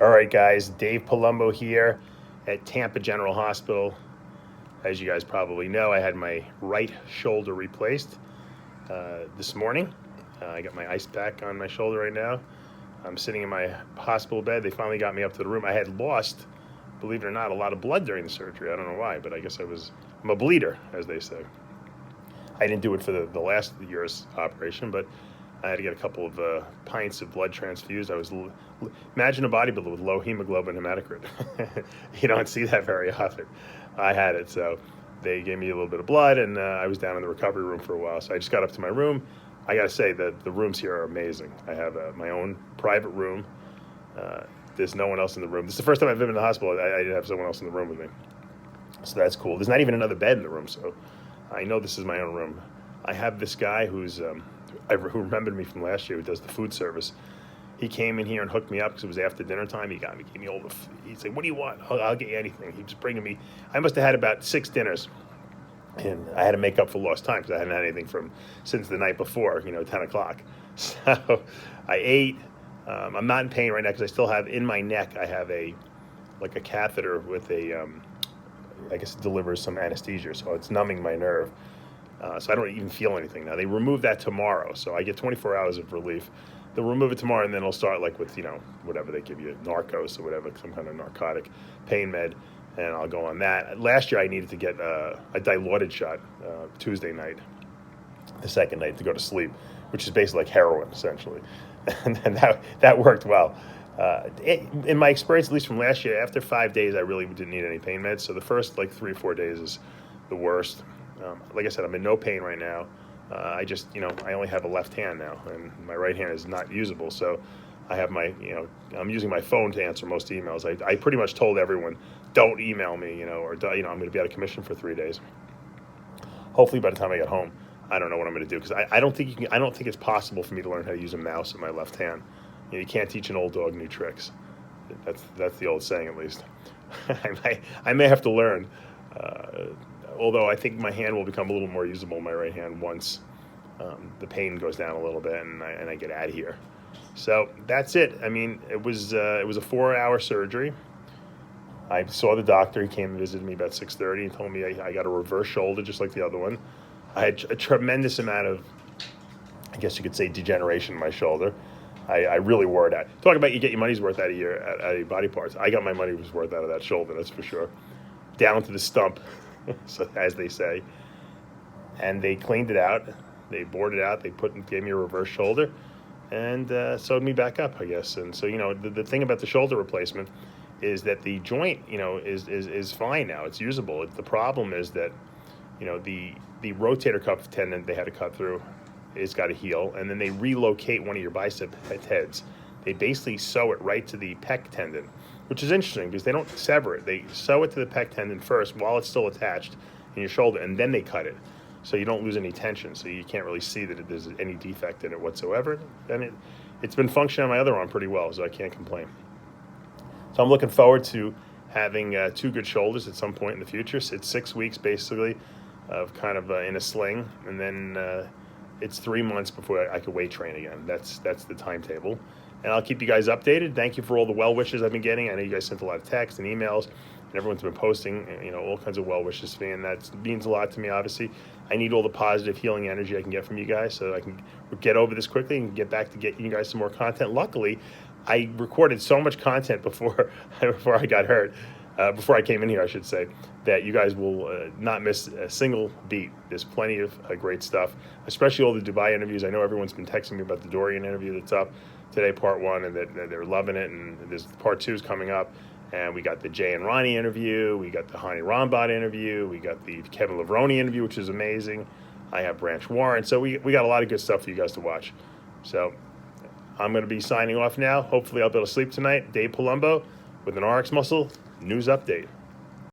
All right, guys, Dave Palumbo here at Tampa General Hospital. As you guys probably know, I had my right shoulder replaced this morning. I got my ice pack on my shoulder right now. I'm sitting in my hospital bed. They finally got me up to the room. I had lost, believe it or not, a lot of blood during the surgery. I don't know why, but I guess I'm a bleeder, as they say. I didn't do it for the last year's operation, but I had to get a couple of pints of blood transfused. Imagine a bodybuilder with low hemoglobin hematocrit. You don't see that very often. I had it, so they gave me a little bit of blood, and I was down in the recovery room for a while. So I just got up to my room. I got to say that the rooms here are amazing. I have my own private room. There's no one else in the room. This is the first time I've been in the hospital. I didn't have someone else in the room with me. So that's cool. There's not even another bed in the room, so I know this is my own room. I have this guy who remembered me from last year, who does the food service. He came in here and hooked me up because it was after dinner time. He gave me all he said, "What do you want? I'll get you anything." He was bringing me, I must have had about 6 dinners. And I had to make up for lost time because I hadn't had anything since the night before, 10 o'clock. So I ate. I'm not in pain right now because I still have, in my neck, I have a catheter with I guess it delivers some anesthesia. So it's numbing my nerve. So I don't even feel anything now. They remove that tomorrow, so I get 24 hours of relief. They'll remove it tomorrow, and then it'll start with, whatever they give you, Narcos or whatever, some kind of narcotic pain med, and I'll go on that. Last year I needed to get a dilaudid shot Tuesday night, the second night, to go to sleep, which is basically like heroin, essentially. And that worked well. In my experience, at least from last year, after 5 days, I really didn't need any pain meds. So the first 3 or 4 days is the worst. Like I said, I'm in no pain right now. I just, I only have a left hand now, and my right hand is not usable. So I have I'm using my phone to answer most emails. I pretty much told everyone, don't email me, or I'm going to be out of commission for 3 days. Hopefully by the time I get home, I don't know what I'm going to do, because I don't think it's possible for me to learn how to use a mouse in my left hand. You can't teach an old dog new tricks. That's the old saying, at least. I may have to learn. Although I think my hand will become a little more usable, my right hand, once the pain goes down a little bit and I get out of here. So that's it. I mean, it was a 4-hour surgery. I saw the doctor. He came and visited me about 6:30 and told me I got a reverse shoulder just like the other one. I had a tremendous amount of, I guess you could say, degeneration in my shoulder. I really wore it out. Talk about you get your money's worth out of your body parts. I got my money's worth out of that shoulder, that's for sure. Down to the stump, so, as they say. And they cleaned it out. They bored it out. They gave me a reverse shoulder and sewed me back up, I guess. And so, the thing about the shoulder replacement is that the joint, is fine now. It's usable. The problem is that, the rotator cuff tendon they had to cut through is got to heal, and then they relocate one of your bicep heads. They basically sew it right to the pec tendon, which is interesting because they don't sever it. They sew it to the pec tendon first while it's still attached in your shoulder, and then they cut it. So you don't lose any tension, so you can't really see that there's any defect in it whatsoever. And it's been functioning on my other arm pretty well, so I can't complain. So I'm looking forward to having 2 good shoulders at some point in the future. So it's 6 weeks, basically, of kind of in a sling, and then it's 3 months before I could weight train again. That's the timetable. And I'll keep you guys updated. Thank you for all the well wishes I've been getting. I know you guys sent a lot of texts and emails, and everyone's been posting, all kinds of well wishes to me, and that means a lot to me, obviously. I need all the positive healing energy I can get from you guys so I can get over this quickly and get back to getting you guys some more content. Luckily, I recorded so much content before I got hurt, before I came in here, I should say, that you guys will not miss a single beat. There's plenty of great stuff, especially all the Dubai interviews. I know everyone's been texting me about the Dorian interview that's up today, part 1, and that they're loving it, and there's part 2 is coming up. And we got the Jay and Ronnie interview, we got the Hani Rambod interview, we got the Kevin Levrone interview, which is amazing. I have Branch Warren, so we got a lot of good stuff for you guys to watch. So I'm going to be signing off now. Hopefully I'll be able to sleep tonight. Dave Palumbo with an RXMuscle news update.